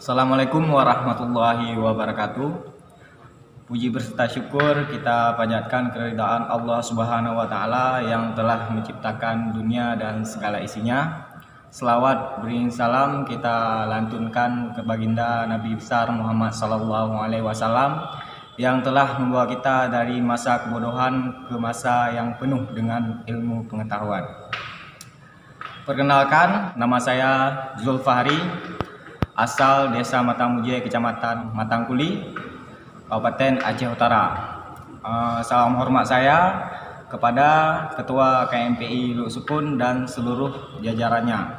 Assalamualaikum warahmatullahi wabarakatuh. Puji berserta syukur kita panjatkan keridhaan Allah Subhanahu wa taala yang telah menciptakan dunia dan segala isinya. Selawat beri salam kita lantunkan ke baginda Nabi besar Muhammad sallallahu alaihi wasallam yang telah membawa kita dari masa kebodohan ke masa yang penuh dengan ilmu pengetahuan. Perkenalkan, nama saya Zulfahri, asal Desa Matangmuje, Kecamatan Matangkuli, Kabupaten Aceh Utara. Salam hormat saya kepada Ketua KMPI Luk Sukun dan seluruh jajarannya.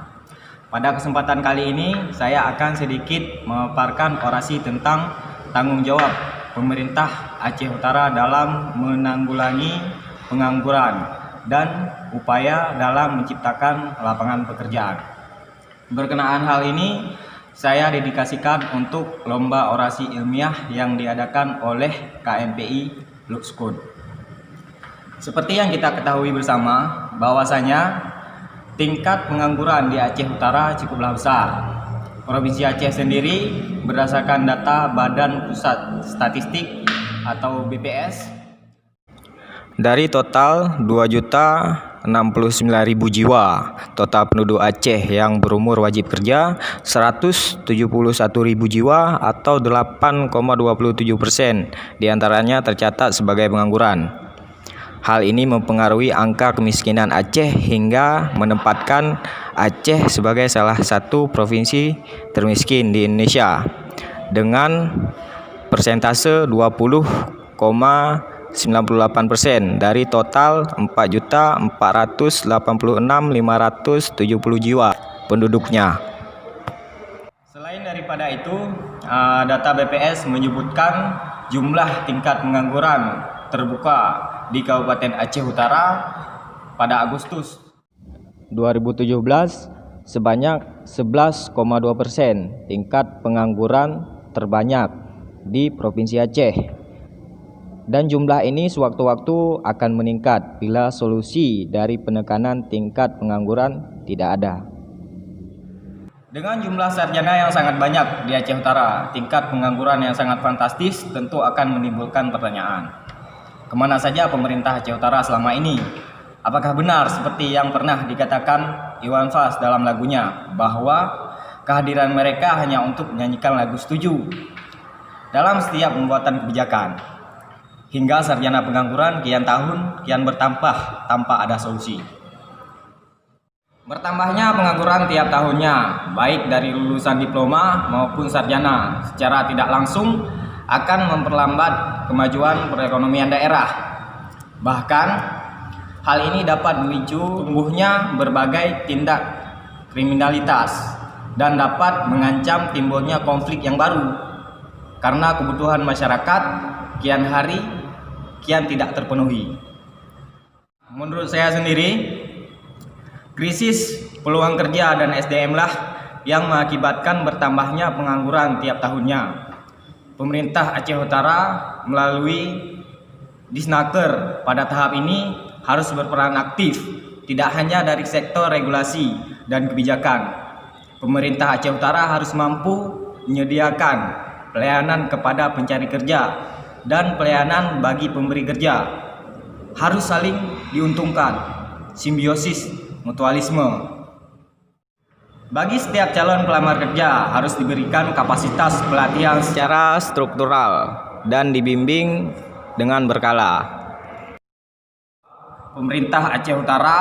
Pada kesempatan kali ini saya akan sedikit memaparkan orasi tentang tanggung jawab pemerintah Aceh Utara dalam menanggulangi pengangguran dan upaya dalam menciptakan lapangan pekerjaan. Berkenaan hal ini, saya dedikasikan untuk lomba orasi ilmiah yang diadakan oleh KMPI Luk Sukun. Seperti yang kita ketahui bersama, bahwasanya tingkat pengangguran di Aceh Utara cukuplah besar. Provinsi Aceh sendiri berdasarkan data Badan Pusat Statistik atau BPS, dari total 2.069.000 jiwa, total penduduk Aceh yang berumur wajib kerja 171.000 jiwa atau 8,27%, diantaranya tercatat sebagai pengangguran. Hal ini mempengaruhi angka kemiskinan Aceh hingga menempatkan Aceh sebagai salah satu provinsi termiskin di Indonesia dengan persentase 20,98% dari total 4.486.570 jiwa penduduknya. Selain daripada itu, data BPS menyebutkan jumlah tingkat pengangguran terbuka di Kabupaten Aceh Utara pada Agustus 2017 sebanyak 11,2%, tingkat pengangguran terbanyak di Provinsi Aceh. Dan jumlah ini sewaktu-waktu akan meningkat bila solusi dari penekanan tingkat pengangguran tidak ada. Dengan jumlah sarjana yang sangat banyak di Aceh Utara, tingkat pengangguran yang sangat fantastis tentu akan menimbulkan pertanyaan. Kemana saja pemerintah Aceh Utara selama ini? Apakah benar seperti yang pernah dikatakan Iwan Fals dalam lagunya, bahwa kehadiran mereka hanya untuk menyanyikan lagu setuju dalam setiap pembuatan kebijakan, hingga sarjana pengangguran kian tahun kian bertambah tanpa ada solusi. Bertambahnya pengangguran tiap tahunnya, baik dari lulusan diploma maupun sarjana, secara tidak langsung akan memperlambat kemajuan perekonomian daerah. Bahkan hal ini dapat memicu tumbuhnya berbagai tindak kriminalitas dan dapat mengancam timbulnya konflik yang baru, karena kebutuhan masyarakat kian hari kian tidak terpenuhi. Menurut saya sendiri, krisis peluang kerja dan SDM lah yang mengakibatkan bertambahnya pengangguran tiap tahunnya. Pemerintah Aceh Utara melalui Disnaker pada tahap ini harus berperan aktif, tidak hanya dari sektor regulasi dan kebijakan. Pemerintah Aceh Utara harus mampu menyediakan pelayanan kepada pencari kerja dan pelayanan bagi pemberi kerja. Harus saling diuntungkan, simbiosis mutualisme. Bagi setiap calon pelamar kerja harus diberikan kapasitas pelatihan secara struktural dan dibimbing dengan berkala. Pemerintah Aceh Utara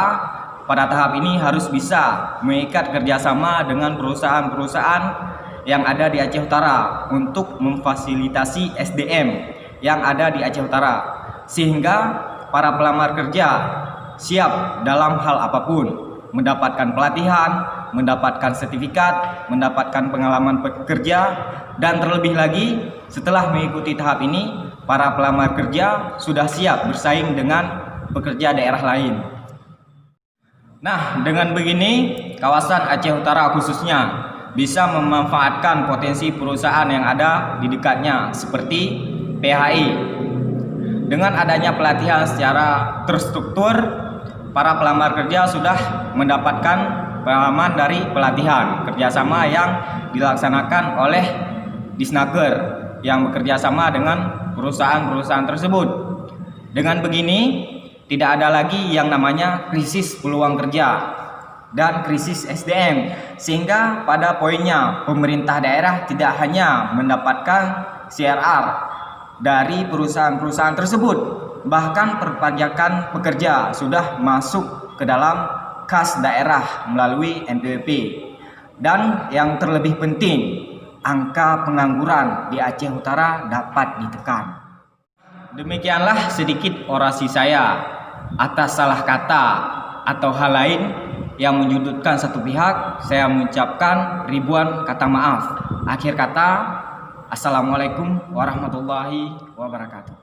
pada tahap ini harus bisa mengikat kerjasama dengan perusahaan-perusahaan yang ada di Aceh Utara untuk memfasilitasi SDM yang ada di Aceh Utara, sehingga para pelamar kerja siap dalam hal apapun, mendapatkan pelatihan, mendapatkan sertifikat, mendapatkan pengalaman bekerja, dan terlebih lagi setelah mengikuti tahap ini, para pelamar kerja sudah siap bersaing dengan pekerja daerah lain. Nah, dengan begini, kawasan Aceh Utara khususnya bisa memanfaatkan potensi perusahaan yang ada di dekatnya seperti PHI. Dengan adanya pelatihan secara terstruktur, para pelamar kerja sudah mendapatkan pengalaman dari pelatihan kerjasama yang dilaksanakan oleh Disnaker yang bekerja sama dengan perusahaan-perusahaan tersebut. Dengan begini, tidak ada lagi yang namanya krisis peluang kerja dan krisis SDM, sehingga pada poinnya pemerintah daerah tidak hanya mendapatkan CRR dari perusahaan-perusahaan tersebut, bahkan perpajakan pekerja sudah masuk ke dalam kas daerah melalui NPWP. Dan yang terlebih penting, angka pengangguran di Aceh Utara dapat ditekan. Demikianlah sedikit orasi saya. Atas salah kata atau hal lain yang menyudutkan satu pihak, saya mengucapkan ribuan kata maaf. Akhir kata, assalamualaikum warahmatullahi wabarakatuh.